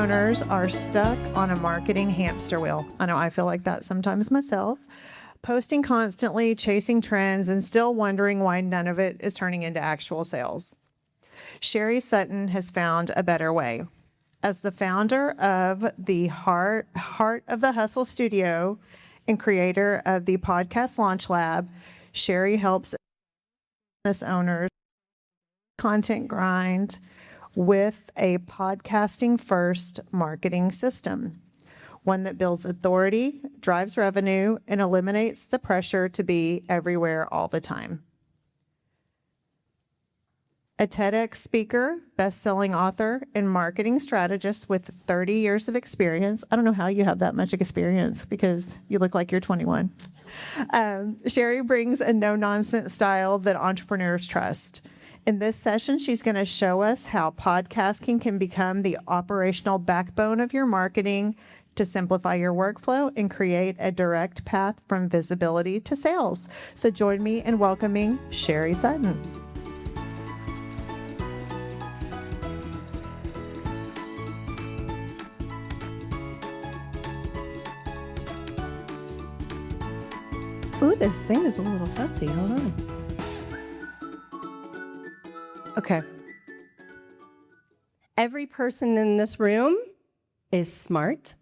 owners are stuck on a marketing hamster wheel. I know I feel like that sometimes myself. Posting constantly, chasing trends, and still wondering why none of it is turning into actual sales. Sherry Sutton has found a better way. As the founder of the Heart of the Hustle Studio and creator of the Podcast Launch Lab, Sherry helps business owners content grind with a podcasting-first marketing system, one that builds authority, drives revenue, and eliminates the pressure to be everywhere all the time. A TEDx speaker, best-selling author, and marketing strategist with 30 years of experience. I don't know how you have that much experience because you look like you're 21. Sherry brings a no-nonsense style that entrepreneurs trust. In this session, she's going to show us how podcasting can become the operational backbone of your marketing to simplify your workflow and create a direct path from visibility to sales. So join me in welcoming Sherry Sutton. Ooh, this thing is a little fussy. Hold on. Okay. Every person in this room is smart.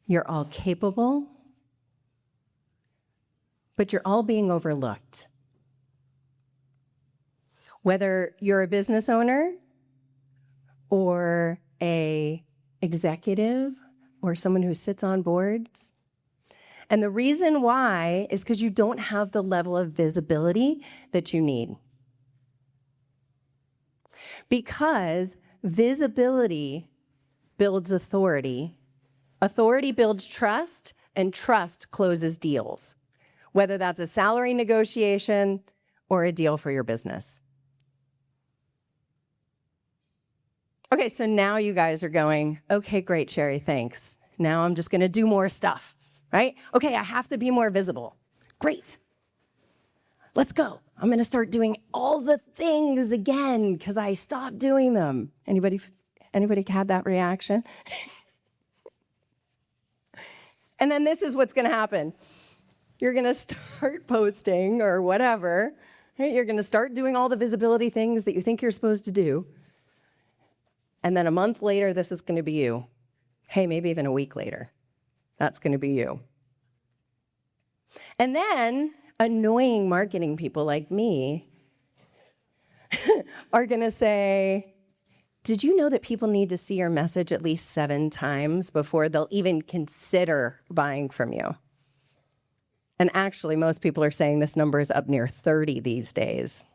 You're all capable. But you're all being overlooked. Whether you're a business owner or a executive or someone who sits on boards. And the reason why is because you don't have the level of visibility that you need. Because visibility builds authority, authority builds trust, and trust closes deals, whether that's a salary negotiation or a deal for your business. Okay, so now you guys are going, okay, great, Sherry, thanks. Now I'm just going to do more stuff, right? Okay, I have to be more visible. Great. Let's go. I'm going to start doing all the things again because I stopped doing them. Anybody had that reaction? And then this is what's going to happen. You're going to start posting or whatever. Right? You're going to start doing all the visibility things that you think you're supposed to do. And then a month later, this is going to be you. Hey, maybe even a week later, that's going to be you. And then annoying marketing people like me are going to say, did you know that people need to see your message at least 7 times before they'll even consider buying from you? And actually, most people are saying this number is up near 30 these days.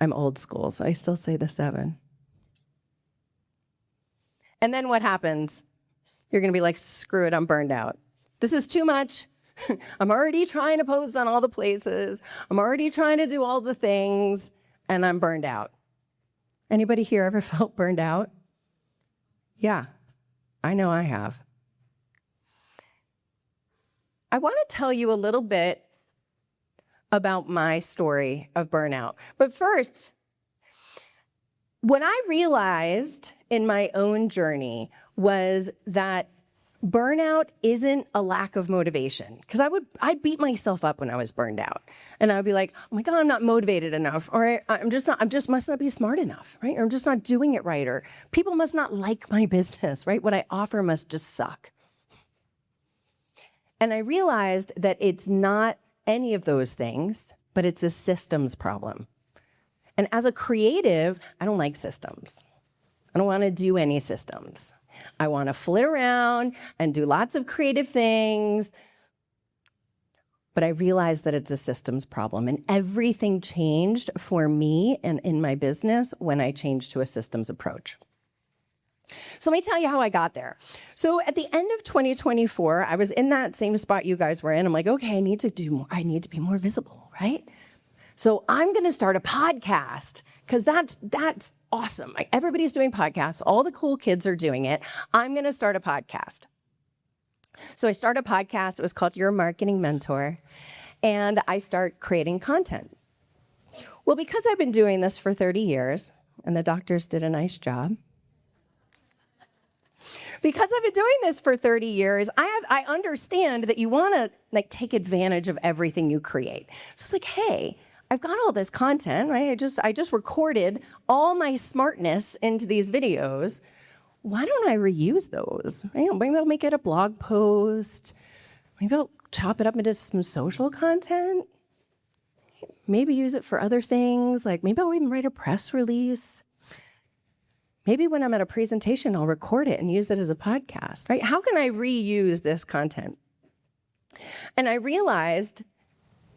I'm old school, so I still say the 7. And then what happens? You're going to be like, screw it, I'm burned out. This is too much. I'm already trying to post on all the places. I'm already trying to do all the things, and I'm burned out. Anybody here ever felt burned out? Yeah, I know I have. I want to tell you a little bit about my story of burnout. But first, what I realized in my own journey was that burnout isn't a lack of motivation, because I'd beat myself up when I was burned out, and I'd be like, oh my God, I'm not motivated enough, or I just must not be smart enough, right? Or I'm just not doing it right, or people must not like my business, right? What I offer must just suck. And I realized that it's not any of those things, but it's a systems problem. And as a creative, I don't like systems. I don't want to do any systems. I want to flit around and do lots of creative things. But I realized that it's a systems problem. And everything changed for me and in my business when I changed to a systems approach. So let me tell you how I got there. So at the end of 2024, I was in that same spot you guys were in. I'm like, okay, I need to do more. I need to be more visible, right? So I'm going to start a podcast because that's awesome. Like, everybody's doing podcasts. All the cool kids are doing it. I'm going to start a podcast. So I started a podcast. It was called Your Marketing Mentor. And I start creating content. Well, because I've been doing this for 30 years, and the doctors did a nice job, Because I've been doing this for 30 years, I understand that you want to like take advantage of everything you create. So it's like, hey, I've got all this content, right? I just recorded all my smartness into these videos. Why don't I reuse those? Maybe I'll make it a blog post. Maybe I'll chop it up into some social content. Maybe use it for other things. Like maybe I'll even write a press release. Maybe when I'm at a presentation, I'll record it and use it as a podcast, right? How can I reuse this content? And I realized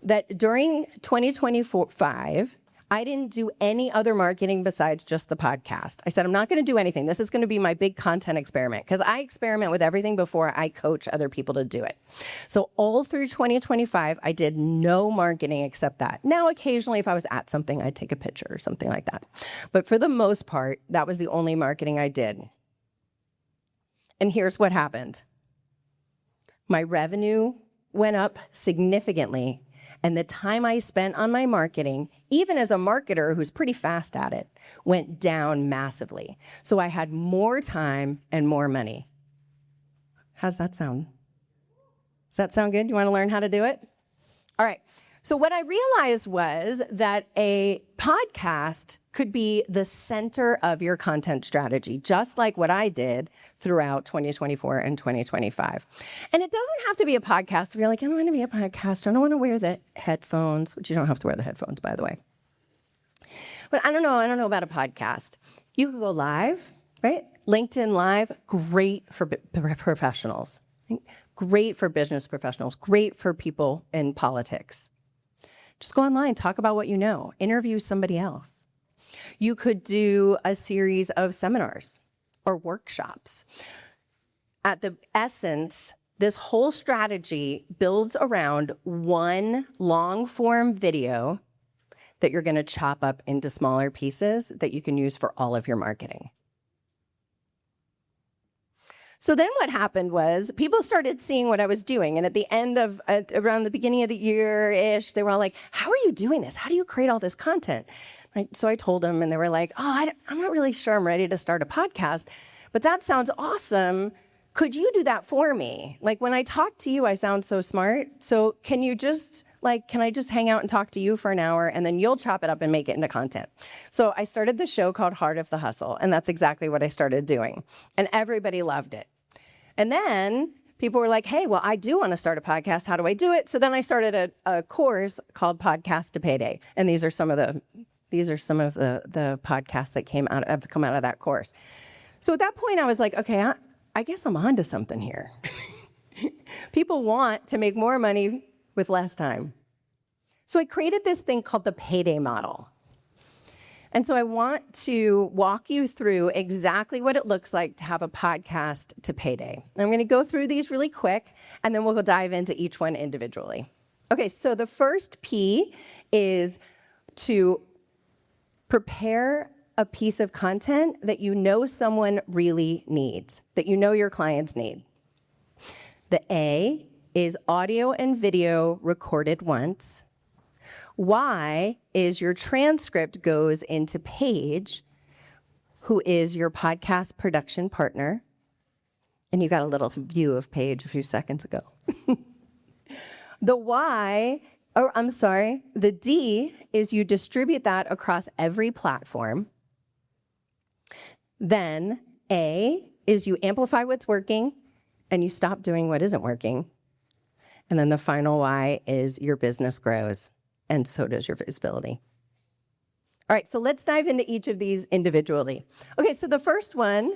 that during 2025, I didn't do any other marketing besides just the podcast. I said, I'm not going to do anything. This is going to be my big content experiment because I experiment with everything before I coach other people to do it. So all through 2025, I did no marketing except that. Now, occasionally, if I was at something, I'd take a picture or something like that. But for the most part, that was the only marketing I did. And here's what happened. My revenue went up significantly. And the time I spent on my marketing, even as a marketer who's pretty fast at it, went down massively. So I had more time and more money. How does that sound? Does that sound good? You want to learn how to do it? All right. So what I realized was that a podcast could be the center of your content strategy, just like what I did throughout 2024 and 2025. And it doesn't have to be a podcast if you're like, I don't want to be a podcaster. I don't want to wear the headphones, which you don't have to wear the headphones, by the way. But I don't know about a podcast. You can go live, right? LinkedIn Live, great for professionals, great for business professionals, great for people in politics. Just go online, talk about what you know, interview somebody else. You could do a series of seminars or workshops. At the essence, this whole strategy builds around one long-form video that you're going to chop up into smaller pieces that you can use for all of your marketing. So then what happened was people started seeing what I was doing. And at the end of, around the beginning of the year-ish, they were all like, how are you doing this? How do you create all this content? So I told them and they were like, oh, I'm not really sure I'm ready to start a podcast, but that sounds awesome. Could you do that for me? Like when I talk to you, I sound so smart. So can I just hang out and talk to you for an hour and then you'll chop it up and make it into content? So I started the show called Heart of the Hustle. And that's exactly what I started doing. And everybody loved it. And then people were like, hey, well, I do want to start a podcast. How do I do it? So then I started a course called Podcast to Payday. And these are some of the podcasts that have come out of that course. So at that point, I was like, okay, I guess I'm onto something here. People want to make more money with less time. So I created this thing called the Payday model. And so I want to walk you through exactly what it looks like to have a podcast to payday. I'm going to go through these really quick, and then we'll dive into each one individually. Okay, so the first P is to prepare a piece of content that you know someone really needs, that you know your clients need. The A is audio and video recorded once. Y is your transcript goes into Paige, who is your podcast production partner. And you got a little view of Paige a few seconds ago. The D is you distribute that across every platform. Then A is you amplify what's working and you stop doing what isn't working. And then the final Y is your business grows. And so does your visibility. All right, so let's dive into each of these individually. Okay, so the first one,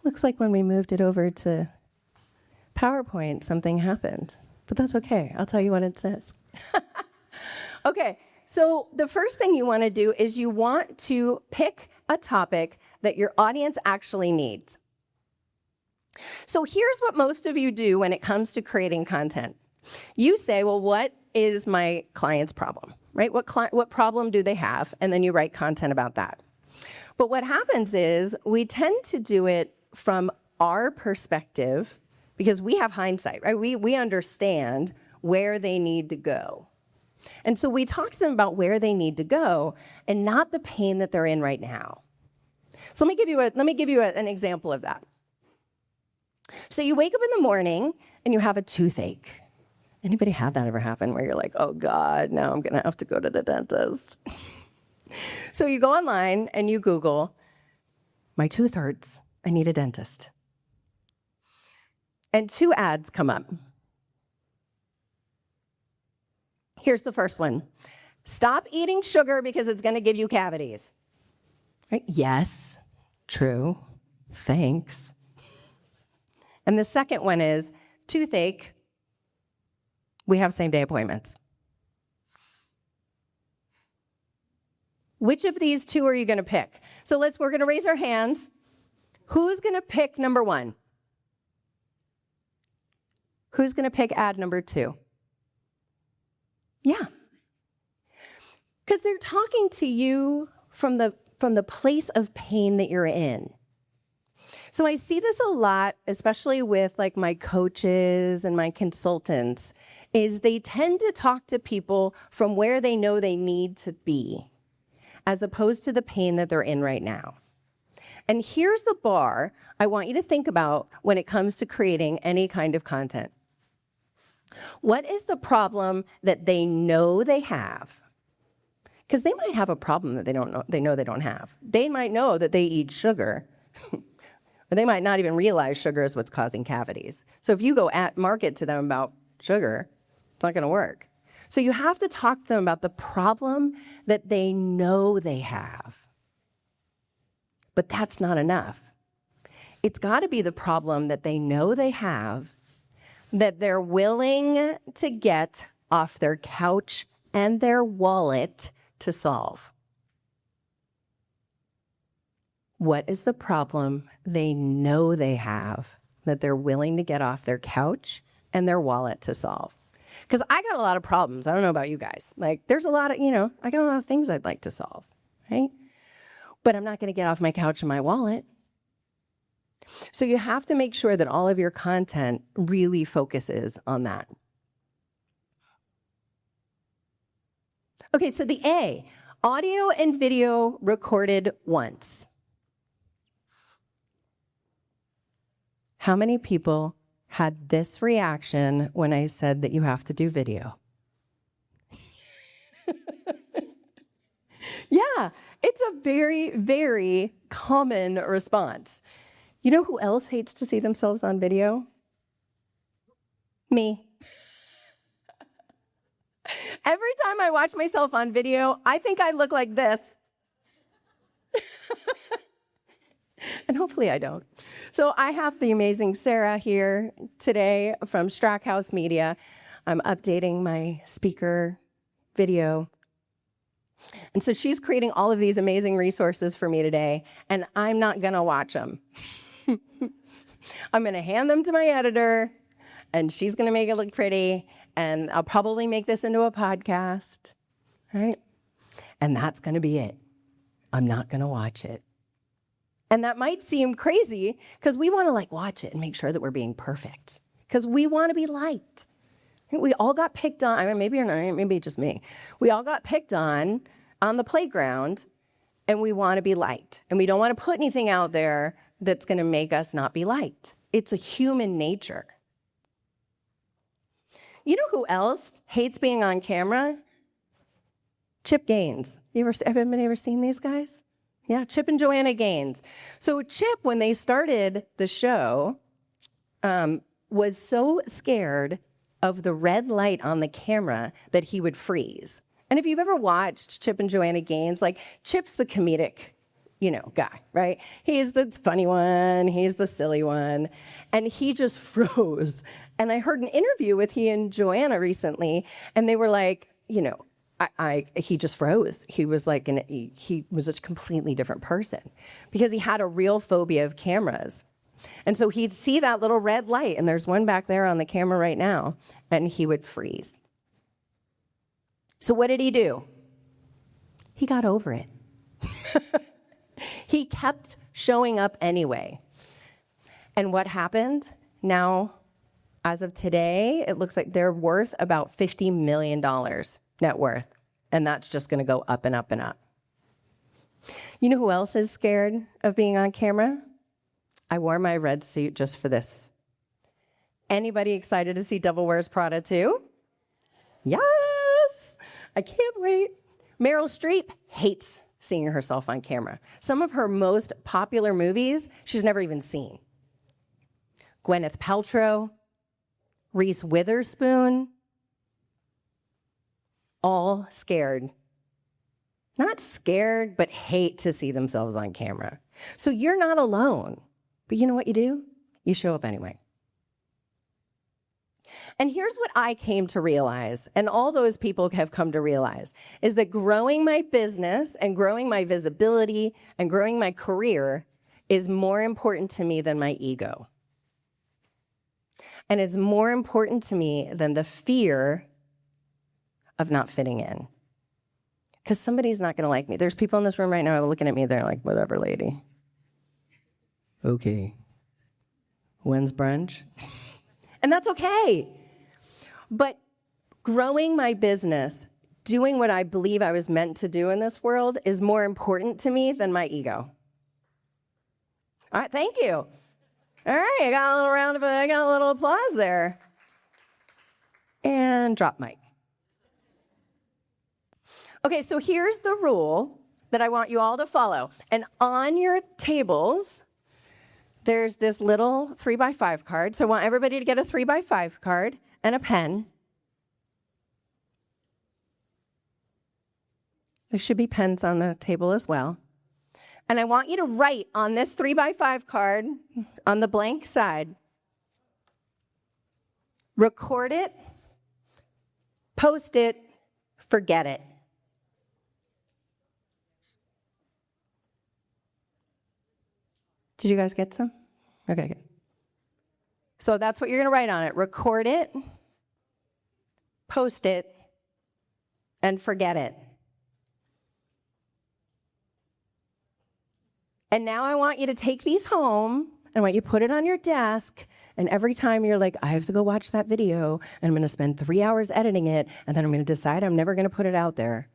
looks like when we moved it over to PowerPoint, something happened. But that's okay, I'll tell you what it says. Okay, so the first thing you want to do is you want to pick a topic that your audience actually needs. So here's what most of you do when it comes to creating content. You say, well, what is my client's problem, right? What problem do they have? And then you write content about that. But what happens is we tend to do it from our perspective because we have hindsight, right? We understand where they need to go. And so we talk to them about where they need to go and not the pain that they're in right now. So let me give you an example of that. So you wake up in the morning and you have a toothache. Anybody had that ever happen where you're like, oh God, now I'm gonna have to go to the dentist? So you go online and you Google, my tooth hurts, I need a dentist. And 2 ads come up. Here's the first one. Stop eating sugar because it's gonna give you cavities. Right? Yes, true, thanks. And the second one is toothache, we have same-day appointments. Which of these 2 are you gonna pick? So we're gonna raise our hands. Who's gonna pick number 1? Who's gonna pick ad number 2? Yeah. Because they're talking to you from the place of pain that you're in. So I see this a lot, especially with like my coaches and my consultants, is they tend to talk to people from where they know they need to be, as opposed to the pain that they're in right now. And here's the bar I want you to think about when it comes to creating any kind of content. What is the problem that they know they have? Because they might have a problem that they know they don't have. They might know that they eat sugar, but they might not even realize sugar is what's causing cavities. So if you go at market to them about sugar, it's not gonna work. So you have to talk to them about the problem that they know they have. But that's not enough. It's gotta be the problem that they know they have, that they're willing to get off their couch and their wallet to solve. What is the problem they know they have that they're willing to get off their couch and their wallet to solve? Because I got a lot of problems. I don't know about you guys. Like, there's a lot of, I got a lot of things I'd like to solve, right? But I'm not going to get off my couch and my wallet. So you have to make sure that all of your content really focuses on that. Okay, so the A, audio and video recorded once. How many people had this reaction when I said that you have to do video? Yeah, it's a very, very common response. You know who else hates to see themselves on video? Me. Every time I watch myself on video, I think I look like this. And hopefully I don't. So I have the amazing Sarah here today from Strackhouse Media. I'm updating my speaker video. And so she's creating all of these amazing resources for me today, and I'm not gonna watch them. I'm gonna hand them to my editor, and she's gonna make it look pretty, and I'll probably make this into a podcast, right? And that's gonna be it. I'm not gonna watch it. And that might seem crazy because we want to watch it and make sure that we're being perfect because we want to be liked. We all got picked on. I mean, maybe you're not, maybe just me. We all got picked on the playground, and we want to be liked. And we don't want to put anything out there that's going to make us not be liked. It's a human nature. You know who else hates being on camera? Chip Gaines. Have anybody ever seen these guys? Yeah, Chip and Joanna Gaines. So Chip, when they started the show, was so scared of the red light on the camera that he would freeze. And if you've ever watched Chip and Joanna Gaines, Chip's the comedic, guy, right? He's the funny one, he's the silly one, and he just froze. And I heard an interview with he and Joanna recently, and they were like, he just froze. He was he was a completely different person because he had a real phobia of cameras. And so he'd see that little red light, and there's one back there on the camera right now, and he would freeze. So what did he do? He got over it. He kept showing up anyway. And what happened? Now, as of today, it looks like they're worth about $50 million net worth. And that's just going to go up and up and up. You know who else is scared of being on camera? I wore my red suit just for this. Anybody excited to see Devil Wears Prada 2? Yes! I can't wait. Meryl Streep hates seeing herself on camera. Some of her most popular movies, she's never even seen. Gwyneth Paltrow, Reese Witherspoon, all scared. Not scared, but hate to see themselves on camera. So you're not alone. But you know what you do? You show up anyway. And here's what I came to realize, and all those people have come to realize, is that growing my business and growing my visibility and growing my career is more important to me than my ego. And it's more important to me than the fear of not fitting in. Because somebody's not going to like me. There's people in this room right now looking at me, they're like, whatever, lady. Okay. When's brunch? And that's okay. But growing my business, doing what I believe I was meant to do in this world is more important to me than my ego. All right, thank you. All right, I got a little applause there. And drop mic. Okay, so here's the rule that I want you all to follow. And on your tables, there's this little 3x5 card. So I want everybody to get a 3x5 card and a pen. There should be pens on the table as well. And I want you to write on this 3x5 card, on the blank side, record it, post it, forget it. Did you guys get some? Okay, good. So that's what you're going to write on it. Record it, post it, and forget it. And now I want you to take these home, and I want you to put it on your desk, and every time you're like, I have to go watch that video, and I'm going to spend 3 hours editing it, and then I'm going to decide I'm never going to put it out there.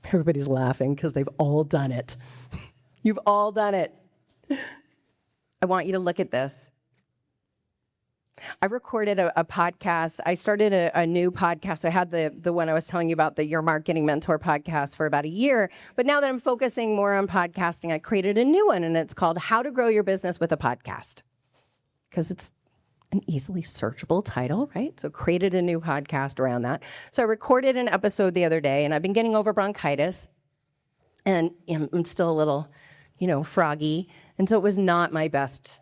Everybody's laughing because they've all done it. You've all done it. I want you to look at this. I recorded a podcast. I started a new podcast. I had the one I was telling you about, the Your Marketing Mentor podcast, for about a year. But now that I'm focusing more on podcasting, I created a new one, and it's called How to Grow Your Business with a Podcast. Because it's an easily searchable title, right? So created a new podcast around that. So I recorded an episode the other day, and I've been getting over bronchitis, and I'm still a little, froggy. And so it was not my best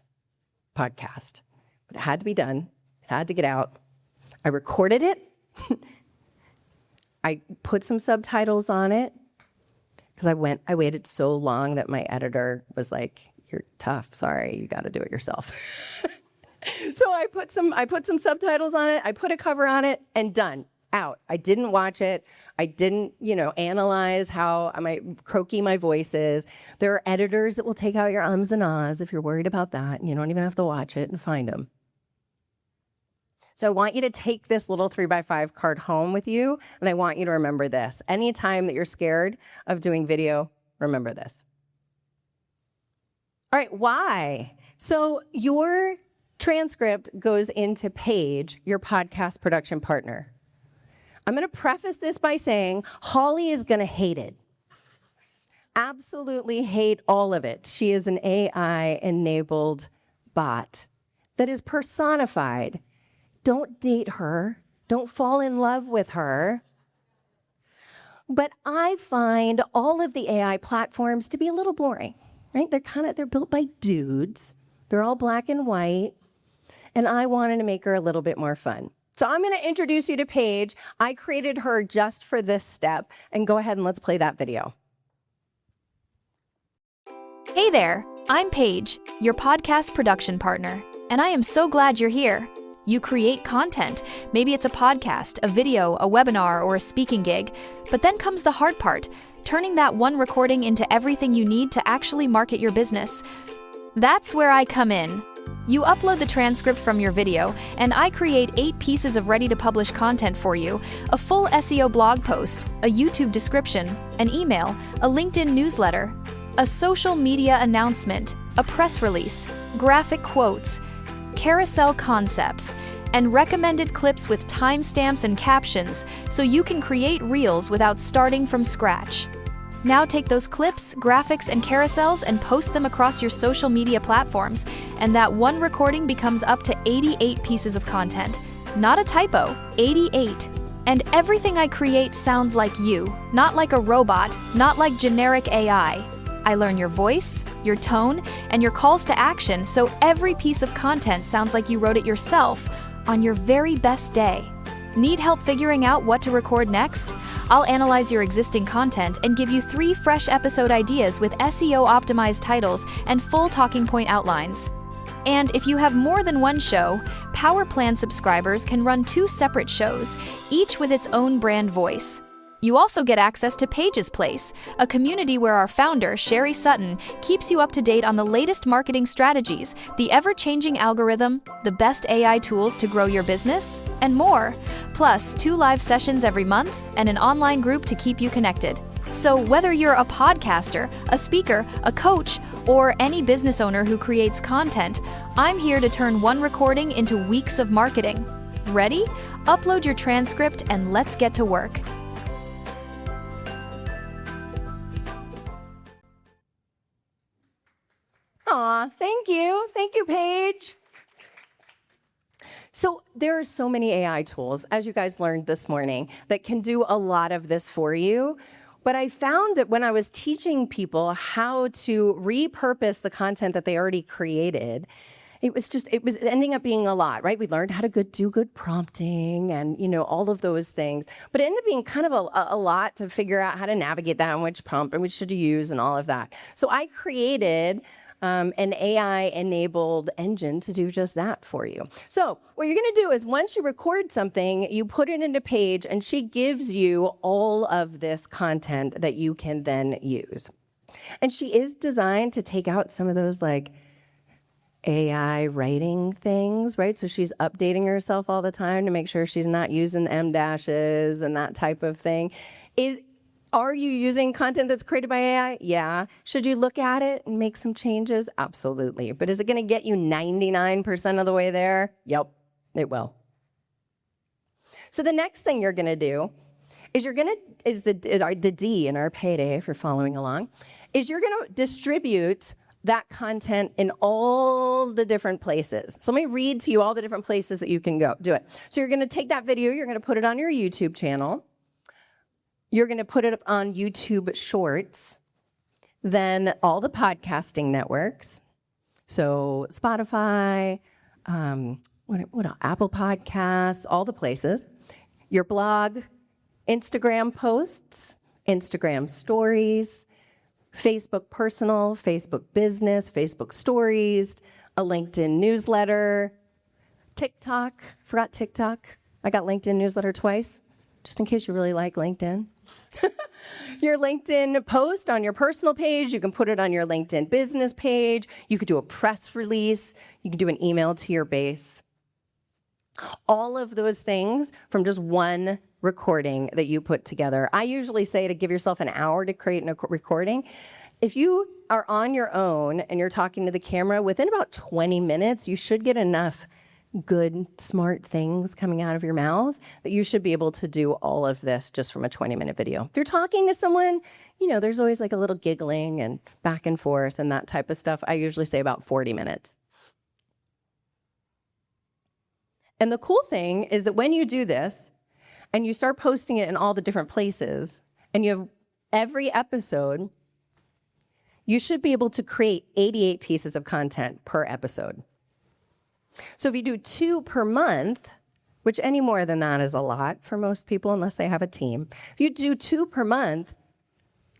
podcast. But it had to be done. It had to get out. I recorded it. I put some subtitles on it because I waited so long that my editor was like, "You're tough. Sorry, you got to do it yourself." So I put some subtitles on it. I put a cover on it, and done. Out. I didn't watch it. I didn't, analyze how croaky my voice is. There are editors that will take out your ums and ahs if you're worried about that, and you don't even have to watch it and find them. So I want you to take this little 3x5 card home with you, and I want you to remember this. Anytime that you're scared of doing video, remember this. All right, why? So your transcript goes into Paige, your podcast production partner. I'm going to preface this by saying Holly is going to hate it. Absolutely hate all of it. She is an AI-enabled bot that is personified. Don't date her. Don't fall in love with her. But I find all of the AI platforms to be a little boring, right? They're built by dudes. They're all black and white. And I wanted to make her a little bit more fun. So I'm going to introduce you to Paige. I created her just for this step. And go ahead and let's play that video. Hey there, I'm Paige, your podcast production partner, and I am so glad you're here. You create content. Maybe it's a podcast, a video, a webinar, or a speaking gig. But then comes the hard part, turning that one recording into everything you need to actually market your business. That's where I come in. You upload the transcript from your video, and I create 8 pieces of ready-to-publish content for you: a full SEO blog post, a YouTube description, an email, a LinkedIn newsletter, a social media announcement, a press release, graphic quotes, carousel concepts, and recommended clips with timestamps and captions so you can create reels without starting from scratch. Now take those clips, graphics, and carousels and post them across your social media platforms, and that one recording becomes up to 88 pieces of content. Not a typo, 88. And everything I create sounds like you, not like a robot, not like generic AI. I learn your voice, your tone, and your calls to action, so every piece of content sounds like you wrote it yourself on your very best day. Need help figuring out what to record next? I'll analyze your existing content and give you 3 fresh episode ideas with SEO-optimized titles and full talking point outlines. And if you have more than one show, Power Plan subscribers can run 2 separate shows, each with its own brand voice. You also get access to Paige's Place, a community where our founder, Sherry Sutton, keeps you up to date on the latest marketing strategies, the ever-changing algorithm, the best AI tools to grow your business, and more. Plus, 2 live sessions every month and an online group to keep you connected. So whether you're a podcaster, a speaker, a coach, or any business owner who creates content, I'm here to turn one recording into weeks of marketing. Ready? Upload your transcript and let's get to work. Aw, thank you. Thank you, Paige. So there are so many AI tools, as you guys learned this morning, that can do a lot of this for you. But I found that when I was teaching people how to repurpose the content that they already created, it was ending up being a lot, right? We learned how to do good prompting and, all of those things. But it ended up being kind of a lot to figure out how to navigate that and which prompt and which should you use and all of that. So I created an AI-enabled engine to do just that for you. So what you're going to do is once you record something, you put it into Paige, and she gives you all of this content that you can then use. And she is designed to take out some of those AI writing things, right? So she's updating herself all the time to make sure she's not using M dashes and that type of thing. Are you using content that's created by AI? Yeah. Should you look at it and make some changes? Absolutely. But is it going to get you 99% of the way there? Yep, it will. So the next thing you're going to do is the D in our Payday, if you're following along, is you're going to distribute that content in all the different places. So let me read to you all the different places that you can go do it. So you're going to take that video, you're going to put it on your YouTube channel. You're going to put it up on YouTube Shorts, then all the podcasting networks, so Spotify, Apple Podcasts, all the places, your blog, Instagram posts, Instagram stories, Facebook personal, Facebook business, Facebook stories, a LinkedIn newsletter, TikTok, forgot TikTok. I got LinkedIn newsletter twice, just in case you really like LinkedIn. Your LinkedIn post on your personal page, you can put it on your LinkedIn business page, you could do a press release, you can do an email to your base. All of those things from just one recording that you put together. I usually say to give yourself an hour to create a recording. If you are on your own and you're talking to the camera, within about 20 minutes, you should get enough good, smart things coming out of your mouth that you should be able to do all of this just from a 20-minute video. If you're talking to someone, there's always a little giggling and back and forth and that type of stuff. I usually say about 40 minutes. And the cool thing is that when you do this and you start posting it in all the different places and you have every episode, you should be able to create 88 pieces of content per episode. So if you do 2 per month, which any more than that is a lot for most people unless they have a team. If you do 2 per month,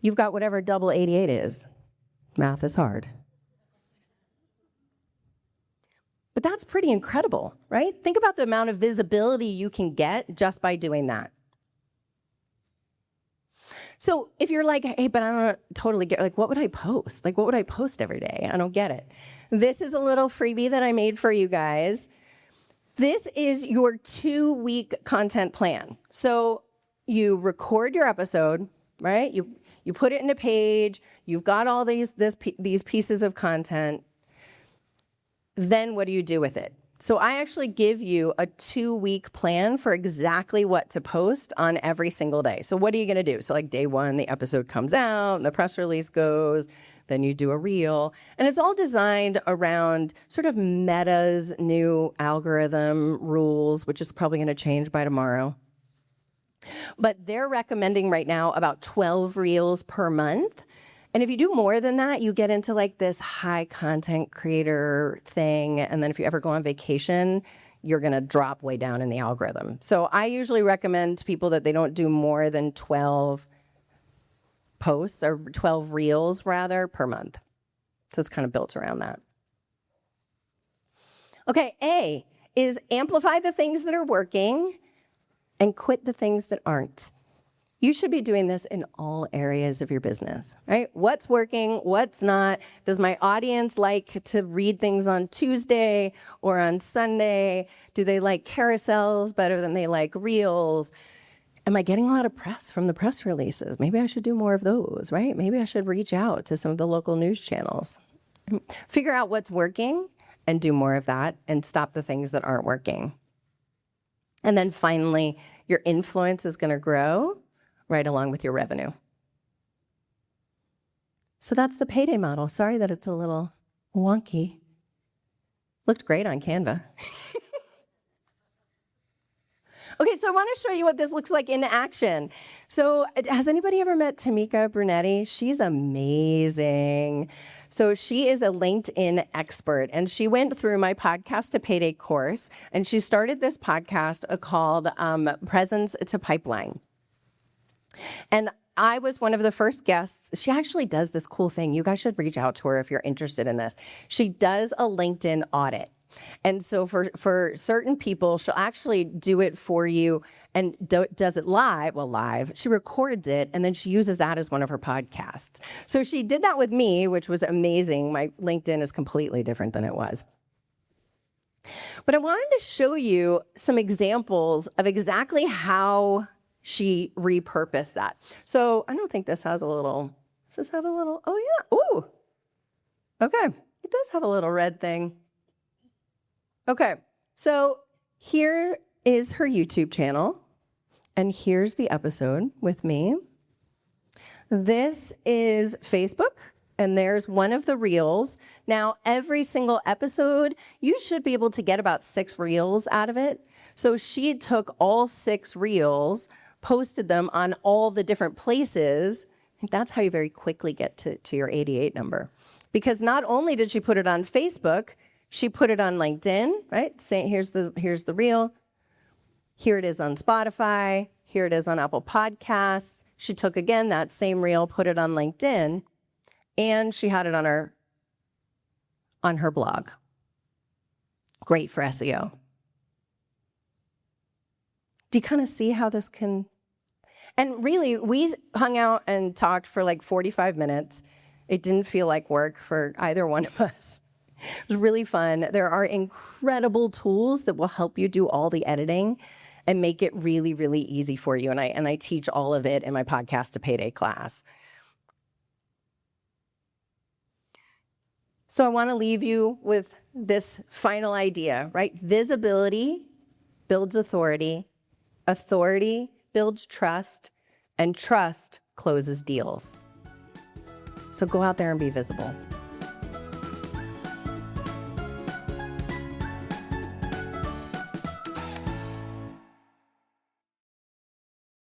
you've got whatever double 88 is. Math is hard. But that's pretty incredible, right? Think about the amount of visibility you can get just by doing that. So if you're like, hey, but I don't totally get, like, what would I post? Like, what would I post every day? I don't get it. This is a little freebie that I made for you guys. This is your 2-week content plan. So you record your episode, right? You put it in a Page. You've got all these pieces of content. Then what do you do with it? So I actually give you a 2-week plan for exactly what to post on every single day. So what are you going to do? So like day 1, the episode comes out, and the press release goes, then you do a reel. And it's all designed around sort of Meta's new algorithm rules, which is probably going to change by tomorrow. But they're recommending right now about 12 reels per month. And if you do more than that, you get into like this high content creator thing. And then if you ever go on vacation, you're going to drop way down in the algorithm. So I usually recommend to people that they don't do more than 12 posts, or 12 reels rather, per month. So it's kind of built around that. Okay, A is amplify the things that are working and quit the things that aren't. You should be doing this in all areas of your business, right? What's working, what's not? Does my audience like to read things on Tuesday or on Sunday? Do they like carousels better than they like reels? Am I getting a lot of press from the press releases? Maybe I should do more of those, right? Maybe I should reach out to some of the local news channels. Figure out what's working and do more of that, and stop the things that aren't working. And then finally, your influence is going to grow right along with your revenue. So that's the Payday model. Sorry that it's a little wonky. Looked great on Canva. Okay, so I want to show you what this looks like in action. So has anybody ever met Tamika Brunetti? She's amazing. So she is a LinkedIn expert, and she went through my Podcast to Payday course, and she started this podcast called Presence to Pipeline. And I was one of the first guests. She actually does this cool thing. You guys should reach out to her if you're interested in this. She does a LinkedIn audit. And so for certain people, she'll actually do it for you and does it live. Well, live. She records it, and then she uses that as one of her podcasts. So she did that with me, which was amazing. My LinkedIn is completely different than it was. But I wanted to show you some examples of exactly how she repurposed that. So I don't think this has a little, does this have a little, oh yeah, ooh. Okay, it does have a little red thing. Okay, so here is her YouTube channel, and here's the episode with me. This is Facebook, and there's one of the reels. Now, every single episode, you should be able to get about 6 reels out of it. So she took all 6 reels, posted them on all the different places. That's how you very quickly get to your 88 number. Because not only did she put it on Facebook, she put it on LinkedIn, right? Say, here's the reel. Here it is on Spotify. Here it is on Apple Podcasts. She took, again, that same reel, put it on LinkedIn, and she had it on her blog. Great for SEO. Do you kind of see how this can... And really, we hung out and talked for like 45 minutes. It didn't feel like work for either one of us. It was really fun. There are incredible tools that will help you do all the editing and make it really, really easy for you. And I teach all of it in my Podcast to Payday class. So I want to leave you with this final idea, right? Visibility builds authority. Authority builds trust, and trust closes deals. So go out there and be visible.